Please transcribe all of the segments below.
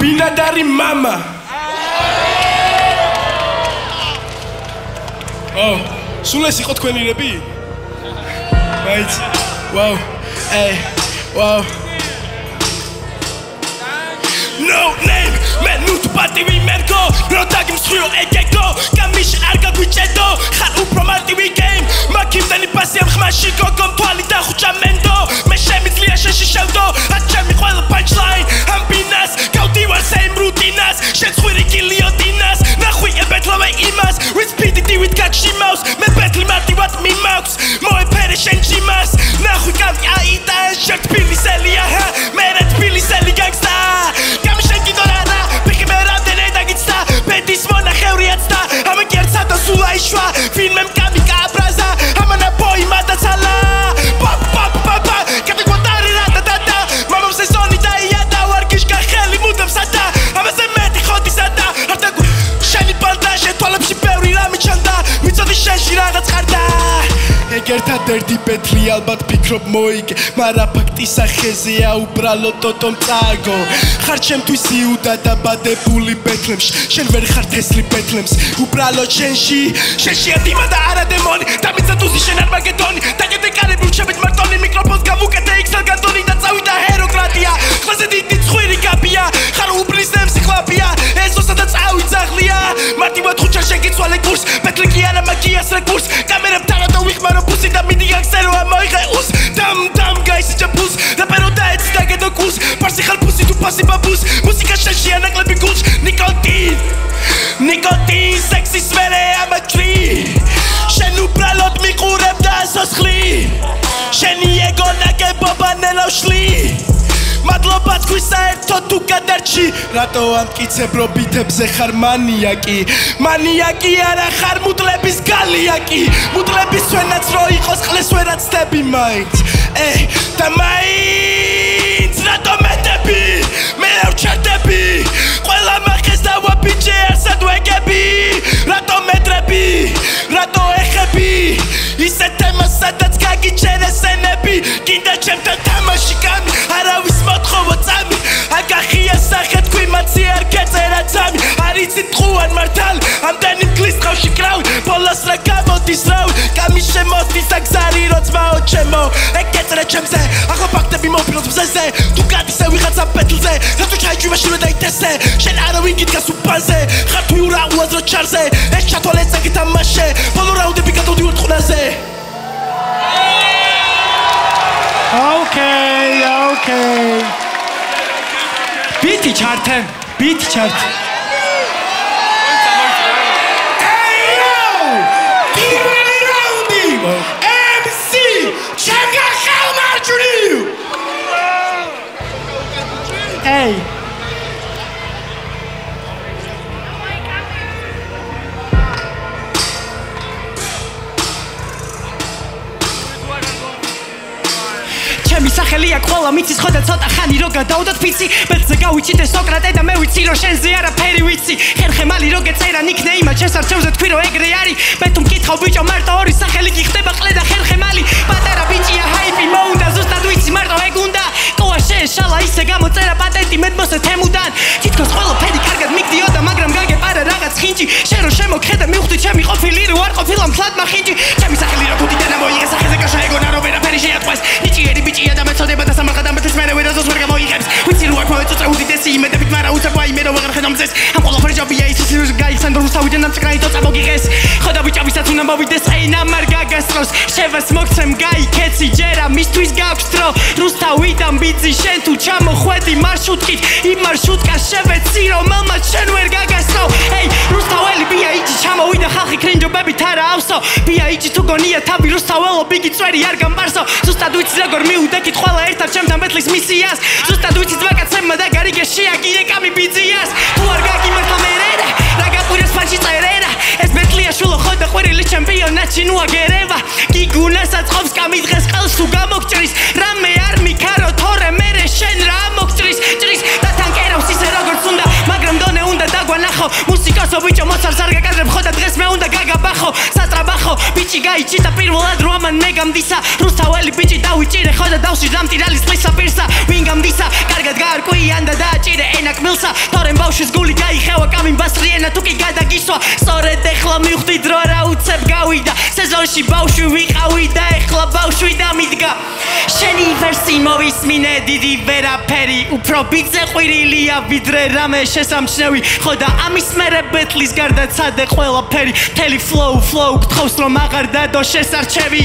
ბინადარი მამა სულ ეს იყო თქვენი რები? მაიც ვაუ ვაუ No name, man, nu tu parti vi mergo Rodagi msxuio egego Gamish arga guicedo Khar upro marti vi game Makim dani pasi am khmashi Gogom twali da khucha mendo Me shemit li asheshi shevdo Achemi khwela punchline Am binas Gaudivar same rutinas Shen skhwiri giliodinas Nakhui ebetlove imas With PDD with gakshi mouse Me betli marti wat mi mouse Moe pere shen jimas Nakhui gavi aida Shert pili seli aha Meret pili seli gangsta Sulaishwa, filmem kamika abraza, amana boy matasala. Pop pop pop pop, kate guardare ratatata. Mamma se soni da iada, warkish ka kheli mudam sata. Amase meti khoti sata. Artagu shani bandage, toalab shi pevri rami chanda. Mitsodi sheshi ragats qarda. Egerta derdi petli albat pikrop moige, mara fakti sakhezea ubralo totom tsago. Khar chemtvis iuda dabadebuli betlemsh, shen ver khar tesli betlems. Ubralo shenshi adima da ara demoni, damitsatuzi shen armagedoni. Dagede karები ურჩებით მარტონი მიკროფონს გამუკეთე XL განდონი და წავიდა ჰეროკრატია. ხლაზე დიდი ცხვირი გაბია, ხარ უბლის ნემსი ხლაპია. ესოსა და წავი ძაღლია. მარტივად ხუჩა შეგიცვალე კურს, პეტლი კი არა მაგიას რეკურს. კამერებთან და ვიხმარო pussy da midi gangstero amoige us dam guys jabus da pero da it's da gedo kus parsi khal pussy tu pasi babus musika sheshi anaklebi kuch nicotine sexy smere am a tree shenu pralot miqureb da soskhli sheni ego nage bobanelo shli Madlobat kwisa erto tu kadarchi Rato amtkitseb ro bitebze khar maniaki ara khar mutlebis galiaki mutlebis svenats ro iqos qles verats tები მაინც და მაინც rato metები მე ვჩერდები ყველა მახეს და ვაბიჯე არსად ვეგები rato მეტრები rato ეხები ისე თემა სადაც გაგიჩერე სენები კიდე ჩემთან თამაში გამი არავის მოთხოვო წამი აგახია სახე თქვი მაცი არ გეწერა წამი არიცით ყუან მართალი ამდენი მგლის ყავში კრავი ბოლოს რა გამოდის რავი გამი შემოსდის აგზარი როცმაო ჩემო ეგ გეწერა ჩემზე ახლა ფაქტები მოვფიქროთ მზეზე თუ გადისე ვიღაცა პეტლზე რატო ჩაიჭვიმაშილე და იტესე შენ არავინ გიდგას უპანზე ხარ თუ ურა უაზრო ჩარზე ეს ჩათვალე წაგითამაშე ბოლო რაუნდები გადავდივარ ტყუნაზე Okay. Biti chart. Hey yo! Tirani roundi! MC! Changa khal marjuri! Hey! ჩემი სახელია ყველა მიცის ხო და ცოტა ხანი რო გადავდოთ ფიცი ბელზე გავიჩიტე სოკრატე და მე ვიცი რომ შენზე არაფერი ვიცი ხერხემალი რო გეწერა ნიქნეიმა ჩემს არჩევზე თქვი რომ ეგრე არის მე თუ მკითხავ ბიჭო მარტო ორი სახელი კი ხდება ყლე და ხერხემალი პატარა ბიჭია ჰაიპი მოუნდა ზუსტად ვიცი მარტო ეგ უნდა ყოა შეეშალა ისე გამოწერა პატენტი მედმოსე თემუდან თითქოს ყველაფერი კარგად მიგდიოდა მაგრამ გაგეპარა რაღაც ხინჯი შენ რო შემოგხედე მივხვდი ჩემი ყოფილი რო არ ყოფილა მთლად მახინჯი ჩემი სახელი რო თუთი და მოიღე სახეზე გაშაეგონა რო ვერაფერი შეატყვეს ნიჭიერი ბიჭია და მეწოდება და სამარხა და მეთეს მერე ვერაზოს ვერ გამოიღებს ვიცი რო არ მოეწოწე უდიდესი იმედებით მაგრამ უცებ აი მე რო ვეღარ ხედავ მზეს ამ ყველაფერი ჯობია ის გაიხსენდო რუსთავიდან ამწკრაი თოცა მოგიღეს ხოდა ბიჭებისაც უნდა მოვიდეს ენა მარ გაგასწროს შევას მოგცემ გაიქეცი ჯერა მისთვის გაქვს დრო რუსთავიდან ბიძი შენ თუ ჩამოხვედი მარშრუტით იმ მარშრუტკას შევეცი რომელმაც შენ ვერ გაგასწრო ეი რუსთაველი ბია იჭი ჩამოვიდა ხალხი კრინჯობებით არა ავსო ბია იჭი თუ გონია თავი რუსთაველო ბიგი წვერი არ გამბარსო ზუსტად ვიცი როგორ მიუდექით ყველა ერთად ჩემთან ბეთლის მისიას ზუსტად ვიცი ძვაკაცებმა და გარიგე შეაგირე კამი ბიძიას თუ არ გაგიმართა მერერა რა გაყვირეს ფანჩი წერერა ეს ბეთლია შულო ხოდა ყვირილი ჩემპიონატში ნუ აგერევა გიგუნასაც ყოფს კამი დღეს ყელს თუ გამოგჭრის რამე არ მიქარო თორე მერე შენ რა მოგჭრის ჭრის და თან კერავს ისე როგორც უნდა მაგრამ დონე უნდა დაგვანახა ნახო მუსიკოსო ბიჭო მოცარს არ გაკადრებ ხო და დღეს მე უნდა გაგაბახო სატრაბახო ბიჭი გაიჭირდა პირველად რომ ამან მე გამდისა რუსთაველი ბიჭი დავიჭირე ხო და დავში დამტირალის წყლისა პირსა ვინ გამდისა კარგად გაარკვიან და დააჭირე ენა კმილსა თორემ ბავშვის გული გაიხევა კამიმბასრი ენა თუ კი გადაგისვა სწორედ ეხლა მივხვდით რომ რა უცებ გავიდა სეზონში ბავშვი ვიყავი და ეხლა ბავშვი დამიდგა შენი ვერსი მოვისმინე დიდი ვერაფერი უფრო ბიძე ყვირილია ვიდრე რამე შესამჩნევი ხო და ამის მერე ბეთლის გარდა ცადე ყველაფერი მთელი flow გთხოვს რომ აღარ დადო შესარჩევი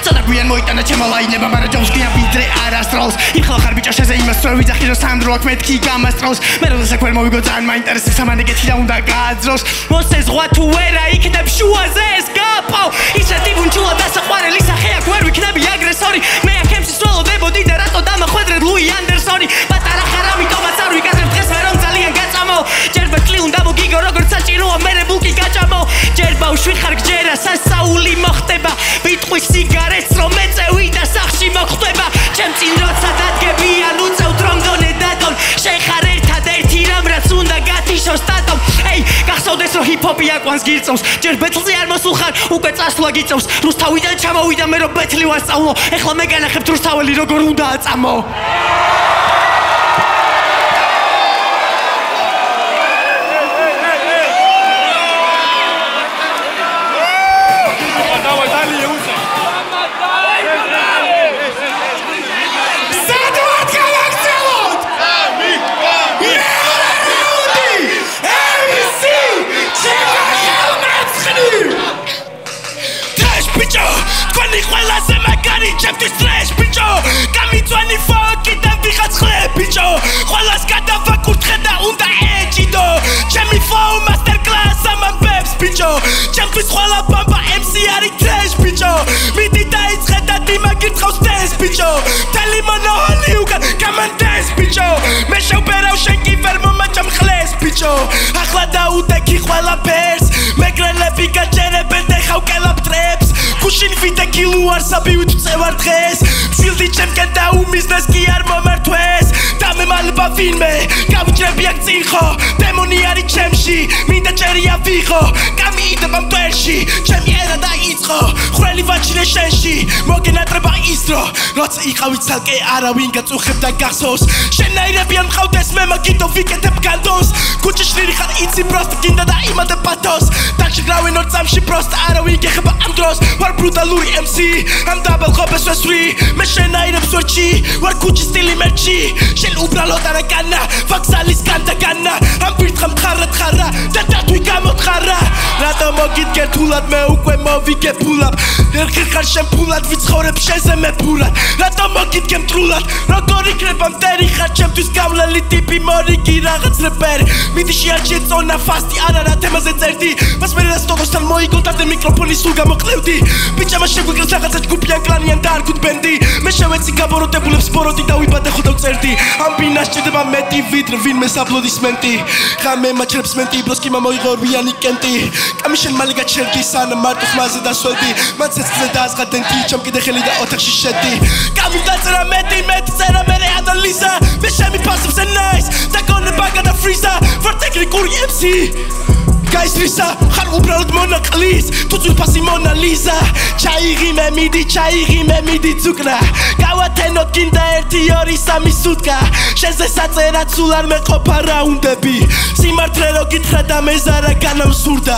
ცოტა გვიან მოიტანა ჩემო ლაინება მაგრამ ჯობს გიან ვიდრე არასდროს იმ ხელო ხარ ბიჭო შეზე იმას რო ვიძახი რომ სანდრო აქ მეთქი გამასწროს მე რომ საქმე მოვიგო ძალიან მაინტერესებს ამან ეგეთი და უნდა გააძროს მოსე ზღვა თუ ვერა იქნებ შუაზე ეს გაფავ ისე ტიბუნჩულა დასაყვარელი სახე აქ ვერ ვიქნები აგრესორი მე აქ ემსი სველოდებოდი და რატო დამახვედრეთ ლუი ანდერსონი პატარა ხარ ამიტომაც არ ვიკადრებ დღეს მე რომ ძალიან გაწამო ჯერ ბეთლი უნდა მოგიგო როგორც საჭიროა მე ბულკი გაჭამო ჯერ ბავშვი ხარ გჯერა სასაული მოხდება ვიტყვის სიგარეტს რომ ეწევი და სახში მოხვდება ჩემ წინ როცა დადგებიან უწევთ რომ დონე დადონ შენ ხარ ერთადერთი რამ რაც უნდა გათიშოს სტატომ ეი გახსოვდეს რომ ჰიპ-ჰოპი აკვანს გირწევს ჯერ ბეთლზე არ მოსულ ხარ უკვე წასვლა გიწევს რუსთავიდან ჩამოვიდა მე რომ ბეთლი ვასწავლო ეხლა მე განახებთ რუსთაველი როგორ უნდა აწამო ყველაზე მაგარი ჩემთვის ტრეშ ბიჭო გამიწვენი ფოკი და ვიღაც ხლე ბიჭო ყველას გადავაკურთხე და უნდა ეჭიდო ჩემი flow master class ამბებს ბიჭო ჩემთვის ყველა ბამბა MC არის ტრეშ ბიჭო მიდი დაიწყე და დიმაგი წავს დენს ბიჭო თელი მონოჰოლი უკან გამანდენს ბიჭო მე შევბერავ შენ კი ვერ მომაჭამ ხლეს ბიჭო ახლა დაუდექი ყველა ფერს მეგრელები გაჭერებენ და ხავკელებ ტრებს გუშინ ვიდე კილო არსაბივით წევარ დღეს მშვილდი ჩემკენ და უმიზნეს კი არ მომართვეს და მე მალბა ვინმე გავჭრები აქ წინ ხო დემონი არის ჩემში მინდა ჭერია ვიღო გამიდება მტვერში ჩემი ერა დაიწყო ხრელი ვაჭრე შენში მოგენატრება ის დრო როცა იყავი ცალკე არავინ გაწუხებდა გახსოვს შენაირები არ მყავდეს მე მაგითო ვიკეთებ განდონს გუჭიშნირი ხარ იცი პროსტ გინდა და იმადე პათოს დაგშგრავენ ორ წამში პროსტ არავინ გეხება ამ დროს ვარ ბრუტალური MC ამ დაბალ ხობეს ვესვრი მე შენაირებს ვერჩი ვარ ქუჩის სტილი მერჩი შენ უბრალოდ არა განა ვაგზალის განდაგანა ამ პირთხა მხარა და დათვი გამოთხარა რატომ მოგიდგერ თულად მე უკვე მოვიგე ფულად ერთხელ ხარ შენ ფულად ვიცხოვრებ შენზე მე ფულად რატომ მოგიდგე მტრულად როგორ იქნება მტერი ხარ ჩემთვის გავლელი ტიპი მორიგი რაღაც რეპერი მიდი შეარჩიე წონა ფასტი არა რა თემაზე წერდი მას მე რა სტოდოსთან მოიგონთარ და მიკროფონი სულ გამოკლევდი ბიჭამა შეგვიგრეს რაღაცა ჯგუფიან კლანიან და არ გუდბენდი მე შევეცი გაბოროტებულებს ბოროტი დავიბადე ხო დავწერდი ამ ბინას ჭირდება მეტი ვიდრე ვინმეს აპლოდისმენტი ხამე მაჩრებს მენტი ბროსკი მომოიღო რვიანი კენტი კამი შენ მალე გაჩერდი სანამ მარტო ხმაზე დასველდი მან ცეცხლზე დააზღადენდი ჩემ კიდე ხელი და ოთახში შედი კამი დაწერა მეტი წერა მე ადალიზა მე შემი პასებს and nice და გონება გადა ფრიზა ვარ ტექნიკური MC გაისრისა ხარ უბრალოდ მონაყლის თუ ძვირფასი მონალიზა ჩაიღიმე მიდი ცუკრა გავათენოთ გინდა 1-2-3 სუტკა შენზე საწერად სულ არ მეყოფა რაუნდები სიმართლე რო გითხრა და მეზარა განამსურდა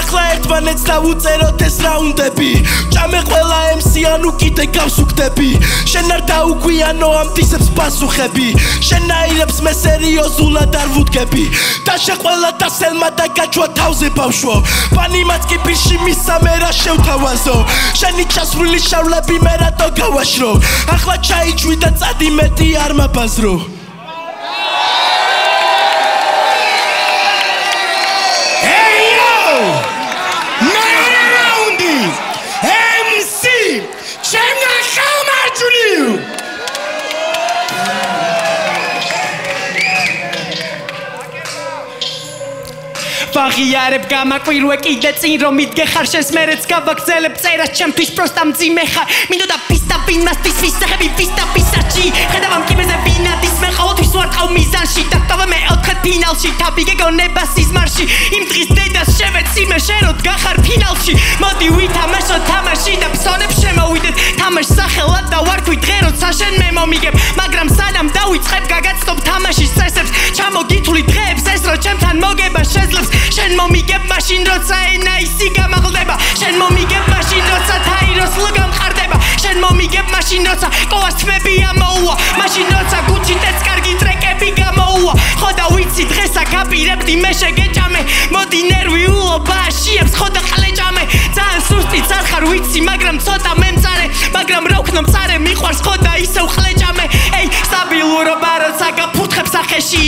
ახლა ერთმანეთს დავუწეროთ ეს რაუნდები ჭამე ყველა MC ანუ კიდე გავსუქდები შენ არ დაუგვიანო ამ დისებს პასუხები შენაირებს მე სერიოზულად არ ვუდგები დაშა ყველა დასელმა და გაჩვა თავზე ბავშვო პანიმაც კი პირში მისამე რა შევთავაზო შენი ჩასვლილი შავლები მე რატო გავაშრო ახლა ჩაიჭვი და წადი მეტი არ მაბაზრო ვაღიარებ გამაკვირვე კიდე წინ რომ მიდგე ხარ შენს მერეც გავაგზელებ წერას ჩემთვის პროსტა მძიმე ხარ მინდოდა პისტა ვინმასთვის ვისახები პისტა პისაჩი ხედავ ამ კიბეზე ვინადის მე ყოველთვის ვარ ყავ მიზანში და თავე მე 4 ფინალ ფინალში თაფი გეგონება სიზმარში იმ დღის დედას შევეციმე შენ რო დგახარ ფინალში მოდი ვითამაშოთ თამაში და ფსონებს შემოვიდეთ თამაშს სახელად და ვარქვი დღე როცა შენ მე მომიგებ მაგრამ სანამ დავიწყებ გაგაცნობ თამაშის წესებს ჩამოგითვლი დღეებს ეს რო ჩემთან მოგება შეძლებს შენ მომიგებ მაშინ როცა NIC გამაღლდება შენ მომიგებ მაშინ როცა თაიროს ლოგო მყარდება შენ მომიგებ მაშინ როცა კოას თმები ამოუვა მაშინ როცა გუჩიტეც კარგი ტრეკები გამოუვა ხო და ვიცი დღესა გაპირებდი მე შეგეჭამე მოდი ნერვიულობა შიებს ხო და ყლეჭამე ძალიან სუსტი წარ ხარ ვიცი მაგრამ ცოტა მემწარე მაგრამ რა ვქნა მწარე მიყვარს ხო და ისევ ყლეჭამე ეი სტაბილურობა როცა გაფუთხებს სახეში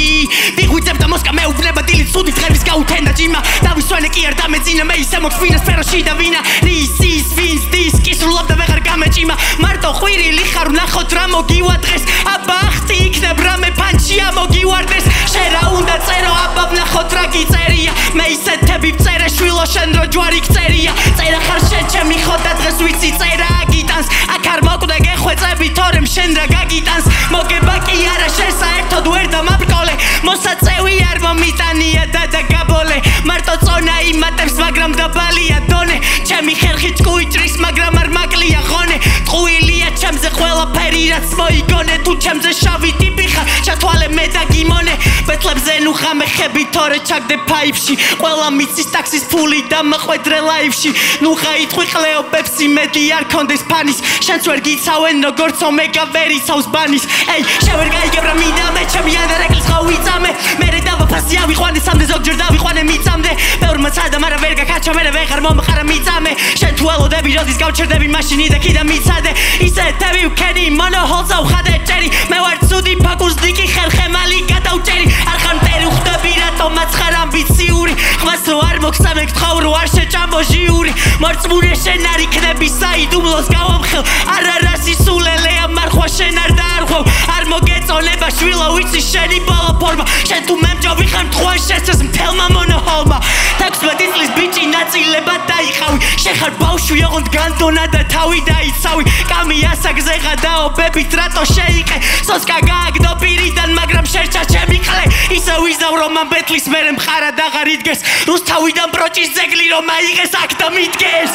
ვიღვიძებ და მოსკა მეუბნება დილით სუდი დღების გაუთენდა ჭიმა დავისვენე კი არ დამეწინა მე ისე მოგვინა სფეროში და ვინა რისის ვინს დისკი სრულობ და ვეღარ გამეჭიმა მარტო ყვირილი ხარ ვნახოთ რა მოგივა დღეს აბა ახტი იქნებ რამე ფანჩია მოგივარდეს შენ რა უნდა წერო აბა ვნახოთ რა გიწერია მე ისეთები ვწერე შვილო შენ რო ჯვარი გწერია წერა ხარ შენ ჩემი ხო და დღეს ვიცი წერა აგიტანს აქ არ მოკვდა გეხვეწები თორემ შენ რა გაგიტანს მოგება კი არა შენ საერთოდ ვერ დამაბრკოლე მოსაწევი არ მომიტანია და გაბოლე მარტო წონა იმატებს მაგრამ დაბალია დონე ჩემი ხერხი ჭკუიჭრის მაგრამ არ მაკლია ღონე ტყუილია ჩემზე ყველაფერი რაც მოიგონე თუ ჩემზე შავი ტიპი ხარ ჩათვალე მე და გიმონე ბეთლებზე ნუ ხამეხები თორე ჩაგდე ფაიფში ყველა მიცის ტაქსის ფული და მოყვედრე ლაივში ნუ ხაიტყვი ყლეობებში მეტი არ კონდეს ფანის შენც ვერ გიცავენ როგორც ომეგა ვერ იცავს ბანის ეი შენ ვერ გაიგებ რა მინდა მე ჩემი ანდერეკლის ხო ვიწამე მერე დავაფასი ავიყვანე სამდე ზოგჯერ დავიყვანე მიწამდე ბევრმა ცადა მაგრამ ვერ გაკაჩა მე ვეღარ მომყარა მიწამე შენ თუ ელოდები როდის გავჩერდები მაშინი და კიდე მიცადე ისეთები ვქენი მონოჰოლსა ვხადე ჭერი მე ვარ ცუდი ფაკუს დიკი ხერხემალი გადავჭერი არ ხარ მტერი ვხდები რატომაც ხარ ამბიციური ხვას რო არ მოგსამე გთხოვ რო არ შეჭამო ჟიური მორწმუნე შენ არ იქნები საიდუმლოს გავამხელ არა სისულელეა მარხვა შენ არ დაარღვევ არ მოგეწონება შვილო ვიცი შენი ბოლო ფორმა შენ თუ მემჯობი ხარ მტხვან შეცეს მთელმა მონოჰოლმა 16 წლის ბიჭი ნაწილებად დაიყავი შენ ხარ ბავშვი ოღონდ განდონა და თავი დაიცავი კამი ასაგზე გადაობებით რატო შეიყე სოსკა გააგდო პირიდან მაგრამ შერჩა ჩემი ყლე ისე ვიზავ რომ ამ ბეთლის მერე მხარად აღარ იდგეს რუსთავიდან ბროჭის ძეგლი რომ აიღეს აქ და მიდგეს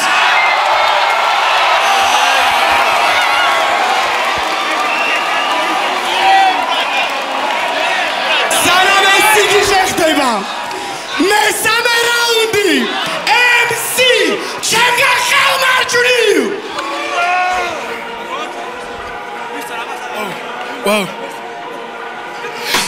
სანამ ეს სიგი შეხდება მესამე რაუნდი MC ჩემგან ხელმარჯვნივ Wow.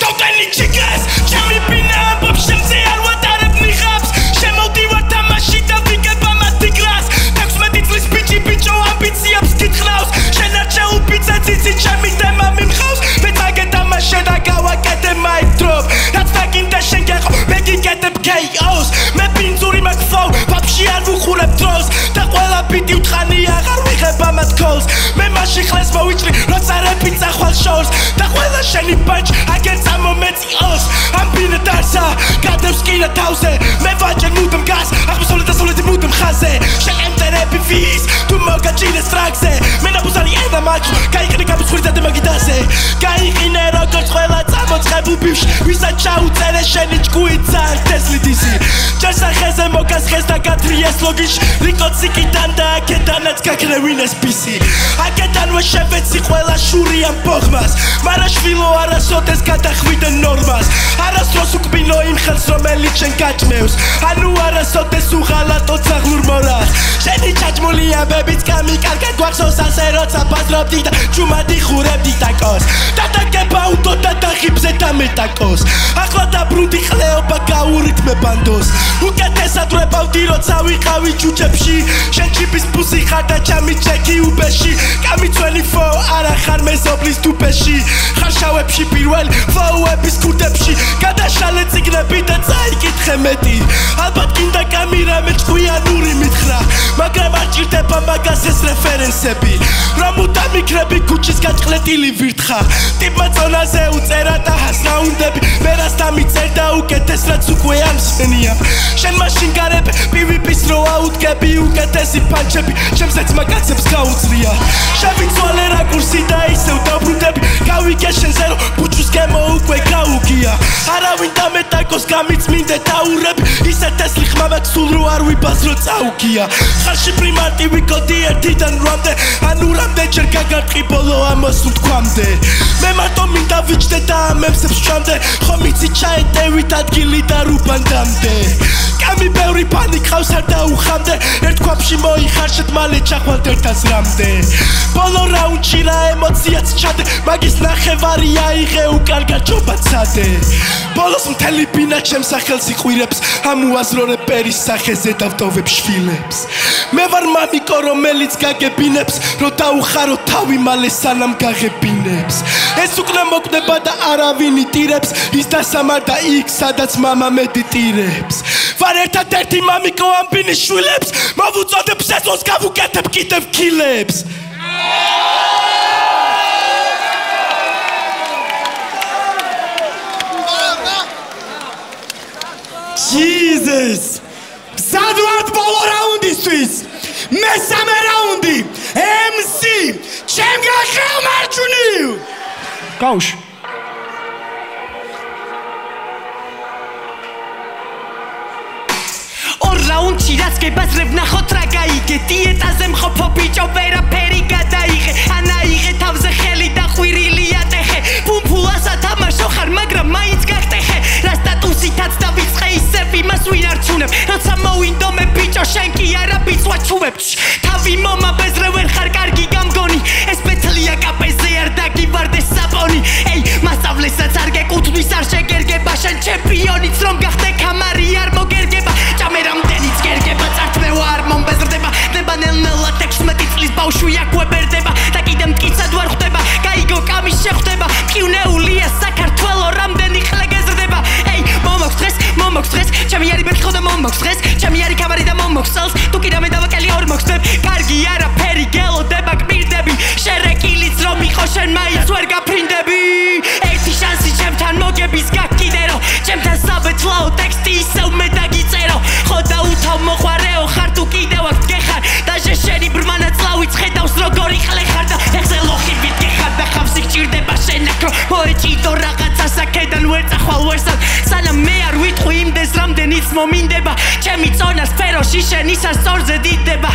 Totally chicas, ჩემი ბინა ამბობს შემზე არ ვატარებ ნიღაბს შემოვდივარ თამაში და ვიგება მათი გრას 16 წლის ბიჭი ბიჭო ამბიციებს გითხრავს შენ არ შეუფიცე ციცი ჩემი თემა მიმხავს მე დაგეთამაშე და გავაკეთე mic drop რაც დაგინდა შენ გეყო მე გიგეთებ KOs მე პინძური მაგფოვ ბაბში არ ვუხურებ დროს და ყველა ბიტი ვთხანი აღარ ვიღებ ამათ calls მე მაშინ ხლეს მოვიჭრი როცა რეპი წახვალ შოუს და ყველა შენი ბაჭ აგერ წამომეწიოს ამ ბინა დარსა გადევს კინა თავზე მე ვაჭერ მუდამ გას აღმოსავლეთ და დასავლეთი მუდამ ხაზე შეემტერები ვის თუ მოგაჭირეს ტრაქზე მე ნაბუზარი ენა მაჩ გაიყინე გაბუცხვირდა და მაგიდაზე გაიყინე როგორც ყველა წამოწყებულ ბივში ვისაც ჩაუწერე შენი ჭკუიცა თესლით ისი ჯერსახეზე მოგასხეს და გათრიეს ლოგიში რიკოციკიდან და აქედანაც გაქრევინეს ბისი აქედანვე შევეცი ყველა შური ამ ბოღმას მარა შვილო არასოდეს გადახვიდე ნორმას არასდროს უკბინო იმ ხელს რომელიც შენ გაჭმევს ანუ არასოდეს უღალატო ძაღლურ მორას შენი ჩაჭმული ამბებიც გამიკარგეთ გვახსოვს ასე როცა ბაზრობდი და ჯუმადი ხურებდი ტაკოს და დაგება უდო და დაღიბზე დამეტაკოს ახლა დაბრუნდი ყლეობა გაურითმე ბანდოს უკეთესად ვებავდი როცა ვიყავი ჯუჯებში შენ ჩიპის პუსი ხარ და ჩამი ჩეკი უბეში გამიცვენი ფო არა ხარ მეზობლის თუფეში ხარ შავებში პირველი ფოუების ქურდებში გადაშალე წიგნები და წაიკითხე მეტი ალბათ გინდა კამირამე ჭკვიანური მითხრა მაგრამ არ ჭირდება მაგას ეს რეფერენსები რომ უდამ იქნები ქუჩის გაჭყლეტილი ვირთხა ტიპმა წონაზე უწერა და ჰასნაუნდები მე რას დამიწერ და უკეთეს რაც უკვე არ შემსენია შენ მაშინ გარებ PVP-ს რო აუდგები უკეთესი პანჩები ჩემზეც მაგაცებს გაუძლია შევიცვალე რაკურსი და ისევ დაბრუნდები გავიგე შენზე რომ ბუჩუს გემო უკვე გაუგია არავინ დამეტაკოს გამიწმინდე დაურები ისეთ ეს ლიხმა მაქვს სულ რო არ ვიბაზრო წაუგია ხარში პრიმარტივი კოდი 1-დან 8-მდე ანუ რამდენჯერ გაგარტყი ბოლო ამას უთქვამდე მე მარტო მინდა ვიჯდე და ამემსებს ჩამდე ხომ იცი ჩაეტევით ადგილი და რუბანდამდე კამი ბევრი ფანი ყავს არ დაუხამდე ერთ ქვაფში მოიხარშეთ მალე ჩახვალთ ერთას რამდე ბოლო რაუნდში რა ემოციაც ჩადე მაგის ნახევარი აიღე უკარგად ჯობაცადე ბოლოს მთელი ბინა ჩემს სახელს იყვირებს ამ უაზრო რეპერის სახეზე დავტოვებ შვილებს მე ვარ მამიკო რომელიც გაგებინებს რომ დაუხარო თავი მალე სანამ გაღებინებს ეს უკვე მოკდება და არავინ იტირებს ის დასამარდა იქ სადაც მამა მედიტირებს ვარ ერთადერთი მამიკო ამ ბინის შვილებს მოვუწოდებ სეზონს გავუკეთებ კიდევ კილებს Jesus! Sadward bolo raundistvis! Mesame raundi! MC! Chemga Khelmarjuniv! Kaush! რაუნდში რაც გებაზრებ ნახოთ რა გაიგე დიეტაზე მყოფო ბიჭო ვერაფერი გადაიღე ანაიღე თავზე ხელი და ხვირილი ატეხე ფუფულას ათამაშო ხარ მაგრამ მაინც გახტეხე რა სტატუსითაც დავიწყე ისევ იმას ვინ არჩუნებ როცა მოვინდომე ბიჭო შენ კი არა ბიცვა ჩუვებ თავი მომაბეზრე ვერ ხარ კარგი გამგონი ეს პეთლია კაპეზე არ დაგივარდეს საპონი ეი მასწავლესაც არ გეკუთვნის არ შეგერგება შენ ჩემპიონიც რომ გახდე კამარი არ მოგერგება ჭამერამდენიც გერგება წართმევა არ მომბეზრდება ნება ნელ-ნელა 16 წლის ბავშვი აკვებერდება და კიდე მტკიცად ვარ ხვდება გაიგო კამის შეხვდება პიუნეულია საქართველო რამდენი ხლე გეზრდება ეი მომოქს დღეს ჩემი არი ბერხო და მომოქს დღეს ჩემი არი კამარი და მომოქს წელს თუ კიდე მე დავაკელი ორ მოხსნებ კარგი არაფერი გელოდება გპირდები შერეკილიც რომ იყო შენ მაინც ვერ გაფრინდები ერთი შანსი ჩემთან მოგების გაკიდერო ჩემთან საბეთლაო ტექსტი ისევ მე დაგიწერო ხო დაუთავ მოყვარეო ხარ თუ კიდევ აქ გეხარ და შენი ბრმანაცლავიც ხედავს როგორი ხლე ხარ და ეხზე ლოხი ვიტგეხარ და ხავსი გჭირდება შენ აკრო მოეჭიდო რაღაცას აქედან ვერ წახვალ ვერსად სანამ მე არ ვიტყვი იმდეს რამდენიც მომინდება ჩემი წონა სფეროში შენისა სწორზე დიდდება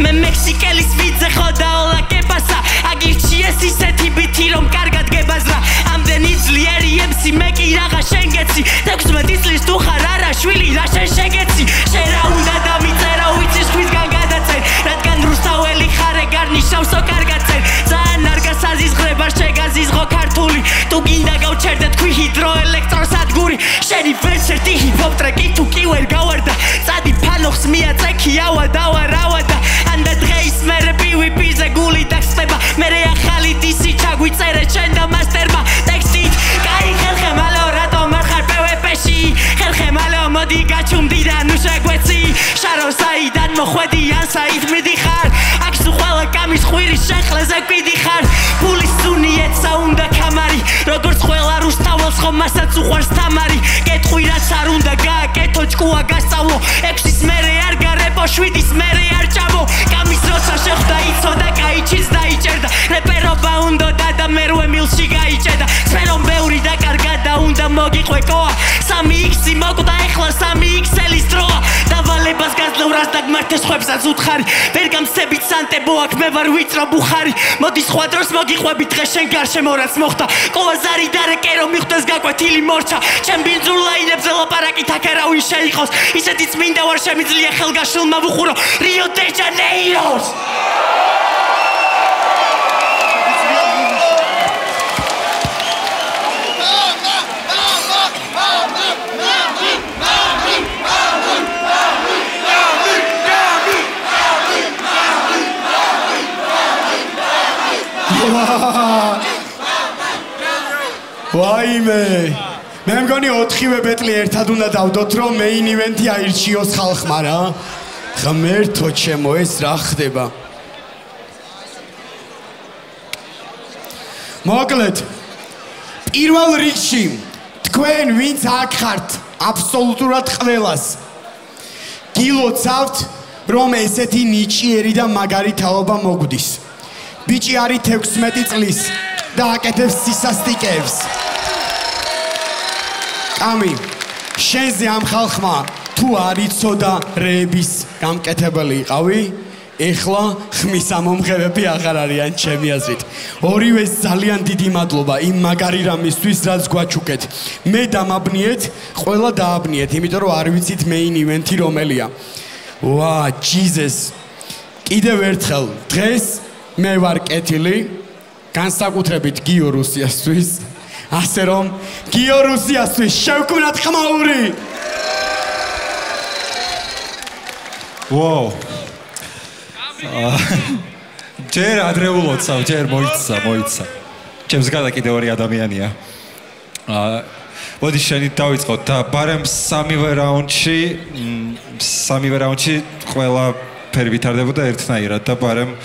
მე მექსიკელის ვიძე ხო და ოლაკებასა აგირჩი ეს ისეთი ბითი რომ კარგად გებაზრა ამდენი ძლიერი MC მე კი რაღა შენ გეცი 16 წლის თუ ხარ არა შვილი რა შენ შეგეცი შენ რა უნდა დამიწერო ვიცი სხვისგან გადაცენ რადგან რუსთაველი ხარე გარნიშავსო კარგაცენ ძალიან არ გასაზიზღრება შეგაზიზღო ქართული თუ გინდა გავჩერდე თქვი ჰიდროელექტროსადგური შენი ვერცერთი ჰიპ-ჰოპ ტრეკი თუ კი ვერ გავარდა წადი ფანოხს მიაწექი ავადავარავადა ანდა დღეის მერე PVP-ზე გული დაგსწება მერე ახალი დისი ჩაგვიწერე შენ და მასტერმა ტექსტით კაი ხერხე მალო რატომ არ ხარ PVP-ში ხერხე მალო მოდი გაჩუმდი და ნუ შეგვეცი შარო საიდან მოხვედი ან საით მიდიხარ აქ სულ ყველა კამის ხვირის შეხლეზე გვიდიხარ ფულის სუნიეცა უნდა კამარი როგორც ყველა რუსთაველს ხომ მასაც უყვარს თამარი კეთხვი რაც არ უნდა გააკეთო ჭკუა გასწავლო 6-ის მერე არ გარებო 7-ის მერე არ ჭამო კამის როცა შეხვდა იცოდა კაიჩიც დაიჭერდა რეპერობა უნდოდა და მერვე მილში გაიჭედა სფერომ ბევრი და კარგად და უნდა მოგიყვე კოა 3x-ი მოკვდა ეხლა 3x-ელის დროა დავალებას გაძლევრას დაგმართეს ხვებსაც უთხარი ვერ გამსებით სანტებო აქ მე ვარ ვიწრო ბუხარი მოდი სხვა დროს მოგიყვები დღეს შენ გარშემო რაც მოხდა კოვაზარი და რეკერო მიხვდეს გაკვეთილი მორჩა ჩემ ბინძურ ლაინებზე ლაპარაკით აქ არავინ შეიყოს ისეთი წმინდა ვარ შემიძლია ხელგაშლმა ვუხურო რიო დე ჟანეიროს ვაიმე მე მგონი 4-ვე ბეტლი ერთად უნდა დავდოთ რომ მეინ ივენთი აირჩიოს ხალხმა რა ღმერთო ჩემო ეს რა ხდება მოკლედ პირველ რიგში თქვენ ვინც აქ ხართ აბსოლუტურად ყველას. გილოცავთ, რომ ესეთი ნიჭიერი და მაგარი თაობა მოგვდის. ბიჭი არის 16 წლის და აკეთებს სისასტიკეებს. კამი, შენზე ამ ხალხმა თუ არ იცოდა რეების გამკეთებელი იყავი, ეხლა ხმის ამომღებები აღარ არიან ჩემი აზრით. ორივეს ძალიან დიდი მადლობა იმ მაგარი რამისთვის, რაც გვაჩუქეთ. მე დამაბნიეთ, ყველა დააბნიეთ, იმიტომ რომ არ ვიცით main event-ი რომელია. ვა, ჯიზეს. კიდევ ერთხელ, დღეს მე ვარ კეთილი, განსაკუთრებით გიო რუსიასთვის, ასე რომ გიო რუსიასთვის შევქმნათ ხმაური. ვაუ. ჯერ ადრეულოცავ, ჯერ მოიცა. ჩემს გარდა კიდევ ორი ადამიანია. მოდი შენი დავიწყოთ და ბარემ სამივე რაუნდში ყველა ფერი ვითარდებოდა ერთნაირად და ბარემ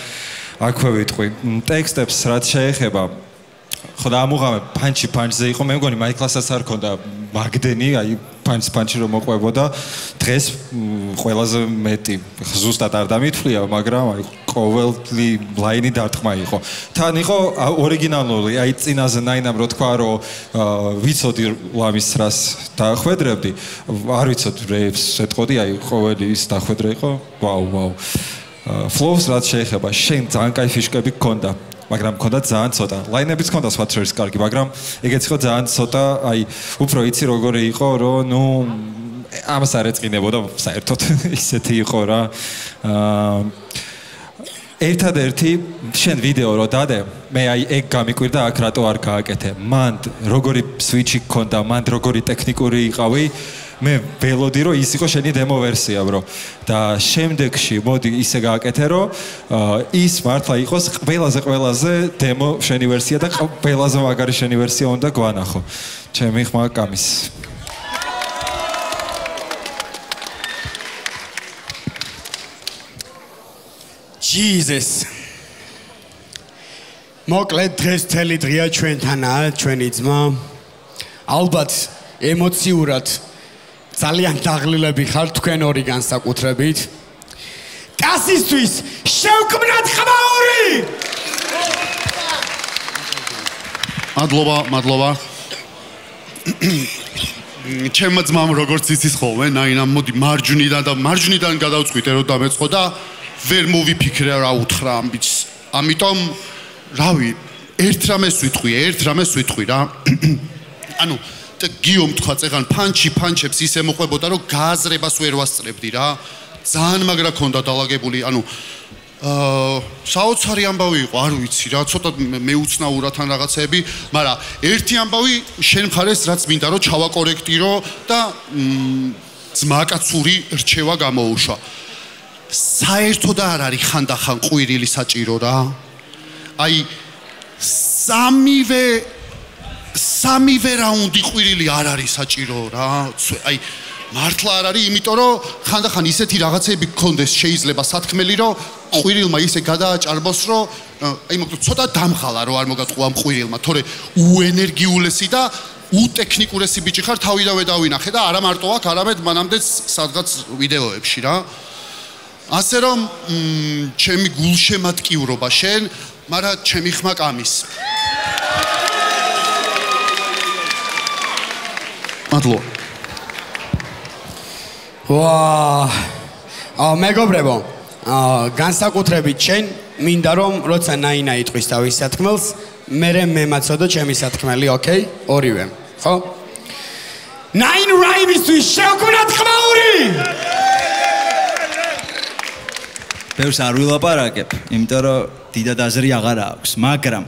აქვე ვიტყვი. ტექსტებს რაც შეეხება ხო და ამუღამე პანჩზე იყო, მე მგონი მაიკლასაც არ ქონდა მაგდენი, აი პანჩი რომ მოყვებოდა დღეს ყველაზე მეტი ზუსტად არ დამითვლია, მაგრამ აი ყოველი ლაინი დარტყმა იყო. თან იყო ორიგინალური, აი წინაზე ნაინამ რო თქვა რომ ვიცოდი ლამის რას დაახვედრებდი, არ ვიცოდი რეებს შეტყოდი, აი ყოველი ის დახვედრე იყო. ვაუ. ფლოუს რაც შეეხება, შენ ძალიან კაი ფიშკები გქონდა. მაგრამ მქონდა ძალიან ცოტა. ლაინებიც მქონდა სხვა შორის კარგი, მაგრამ ეგეც იყო ძალიან ცოტა, აი უფრო იცი როგორი იყო, რომ ნუ ამას არ ეწყინებოდა საერთოდ ისეთი იყო რა. ერთადერთი შენ ვიდეო რო დადე, მე აი ეგ გამიკვირდა აქ რატო არ გააკეთე. მან როგორი სვიჩი გქონდა, მან როგორი ტექნიკური იყავი, მე ველოდი რომ ის იყო შენი დემო ვერსია, bro. და შემდეგში მოდი ისე გააკეთე რომ ის მართლა იყოს ყველაზე დემო შენი ვერსია და ყველაზე მაგარი შენი ვერსია უნდა გვანახო. ჩემი ხმა კამის. Jesus. მოკლედ დღეს თელი დღეა ჩვენთანაა, ჩვენი ძმა. ალბათ ემოციურად ძალიან დაღლილები ხარ თქვენ ორი განსაკუთრებით. კასისთვის შევქმნათ ხმაური! მადლობა. ჩემმა ძმამ როგორც იცის ხოლმე, ნაინამ მოდი მარჯვნიდან გადავწყვიტე რომ დამეწყო და ვერ მოვიფიქრე რა უთხრა ამ ბიჭს. ამიტომ რავი, ერთ რამეს ვიტყვი რა. ანუ და გიომ თქვა წეგან პანჩებს ისე მოყვებოდა რომ გააზრებას ვერ ვასწრებდი რა. ძალიან მაგრა ქონდა დალაგებული, ანუ საოცარი ამბავი იყო, არ ვიცი რა, ცოტა მეუცნაურად ან რაღაცები, მაგრამ ერთი ამბავი შენ მხარეს რაც მინდა რომ ჩავაკორექტირო და ძმაკაცური რჩევა გამოუშვა. საერთოდ არ არის ხანდახან ყვირილი საჭირო რა. აი სამივე რაუნდი ყვირილი არ არის საჭირო რა. აი მართლა არ არის, იმიტომ რომ ხანდახან ისეთი რაღაცები გქონდეს შეიძლება სათქმელი რომ ყვირილმა ისე გადააჭარბოს რომ აი მოკლედ ცოტა დამღალა რომ არ მოგატყუა ამ ყვირილმა, თორე უენერგიულესი და უტექნიკურესი ბიჭი ხარ, თავიდანვე დავინახე და არა მარტო აქ, არამედ მანამდეც სადღაც ვიდეოებში რა. ასე რომ ჩემი გულშემატკივრობა შენ, მაგრამ ჩემი ხმა კამის. მადლობა. მეგობრებო, განსაკუთრებით შენ მინდა რომ როცა ნაინა იტყვის თავის სათქმელს, მე მაცოდო ჩემი სათქმელი, ოკეი? ორივე, ხო? ნაინ რაიმისთვის შევქმნათ ხმაური! ბევრს არ ვილაპარაკებ, იმიტომ რომ დიდად აზრი აღარ აქვს, მაგრამ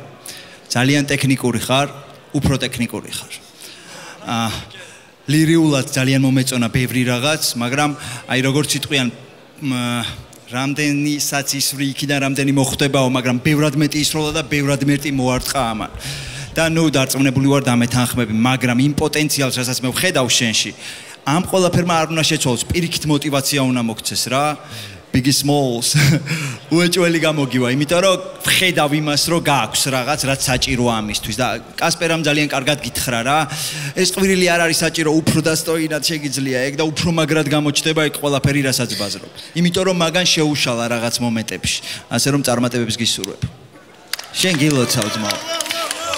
ძალიან ტექნიკური ხარ, უფრო ტექნიკური ხარ. ლირიულად ძალიან მომეწონა ბევრი რაღაც, მაგრამ აი როგორც იტყვიან რამდენისაც ისვრი იქიდან რამდენი მოხვდებაო, მაგრამ ბევრად მეტი ისროლა და ბევრად მეტი მოარტყა ამან. და ნუ დარწმუნებული ვარ დამეთანხმები, მაგრამ იმ პოტენციალს, რასაც მე ვხედავ შენში, ამ ყველაფერმა არ უნდა შეცვალოს, პირიქით мотиваცია უნდა მოგცეს რა. Biggie Smalls უეჭველი გამოგივა, იმიტომ რომ ხედავ იმას, რომ გააქვს რაღაც, რაც საჭირო ამისთვის და კასპერამ ძალიან კარგად გითხრა რა. ეს ყვირილი არ არის საჭირო, უფრო დასტოინად შეგიძლია ეგ და უფრო მაგრად გამოჩნდება ეგ ყველაფერი, რასაც ბაზრობ. იმიტომ რომ მაგან შეუშალა რაღაც მომენტებში. ასე რომ წარმატებებს გისურვებ. შენ გილოცავ ძმაო.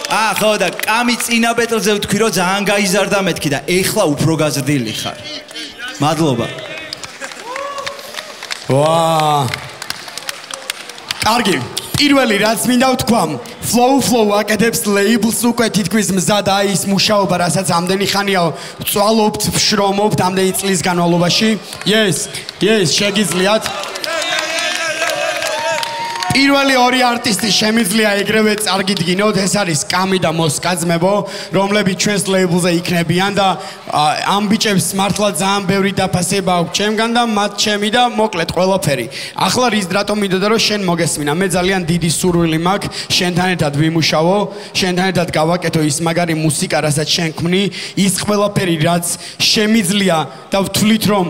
ხო და კამი წინა ბეტლზე ვთქვი, რომ ძალიან გაიზარდა მეთქი და ეხლა უფრო გაზრდილი ხარ. მადლობა. კარგი, პირველი რაც მინდა ვთქვა, Flow აკეთებს labels უკვე თითქმის მზად ის მუშაობა, რასაც ამდენი ხანია ვწვალობთ, ვშრომობთ ამდენი წლის განმავლობაში. Yes, შეგიძლიათ. პირველი ორი არტისტი შემიძლია ეგრევე წარგიდგინოთ, ეს არის კამი და მოსკა ძმებო, რომლებიც ჩვენს label-ზე იქნებიან და ამ ბიჭებს მართლა ძალიან ბევრი დაფასება აქვს ჩემგან და მათ ჩემი და მოკლედ ყველაფერი. ახლა რის რატომ მინდოდა რომ შენ მოგესმინა? მე ძალიან დიდი სურვილი მაქვს შენთან ერთად ვიმუშაო, შენთან ერთად გავაკეთო ის მაგარი მუსიკა, რასაც შენ ქმნი, ის ყველაფერი რაც შემიძლია და ვთვლით რომ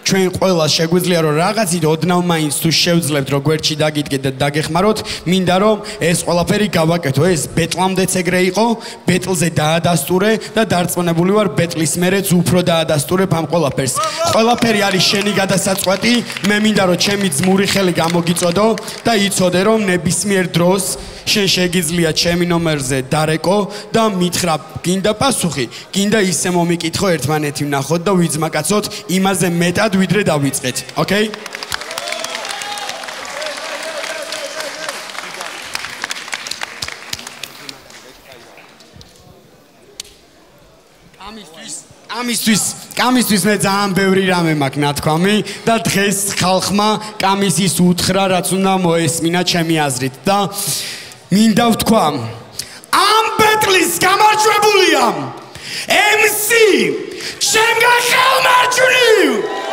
ჩვენ ყველა შეგვიძლია რომ რაღაცით ოდნავ მაინც თუ შევძლებთ რომ გვერდში დაგიდგეთ და დაგეხმაროთ, მინდა რომ ეს ყველაფერი გავაკეთო. ეს ბეტლამდეც ეგრე იყო, ბეტლზე დაადასტურე და დარწმუნებული ვარ ბეტლის მერეც უფრო დაადასტურებ ამ ყველაფერს. ყველაფერი არის შენი გადასაწყვეტი, მე მინდა რომ ჩემი ძმური ხელი გამოგიწოდო და იცოდე რომ ნებისმიერ დროს შენ შეგიძლია ჩემი ნომერზე დარეკო და მითხრა გინდა პასუხი, გინდა ისე მომიკითხო ერთმანეთი ვნახოთ და ვიძმაკაცოთ იმაზე მეტად ვიდრე დავიწყეთ. ოკეი? კამისთვის მე ძალიან ბევრი რამე მაქვს ნათქვამი და დღეს ხალხმა კამის ის უთხრა, რაც უნდა მოესმინა ჩემი აზრით და მინდა ვთქვა, ამ ბეტლის გამარჯვებულია MC ჩემგან ხელმარჯვნივ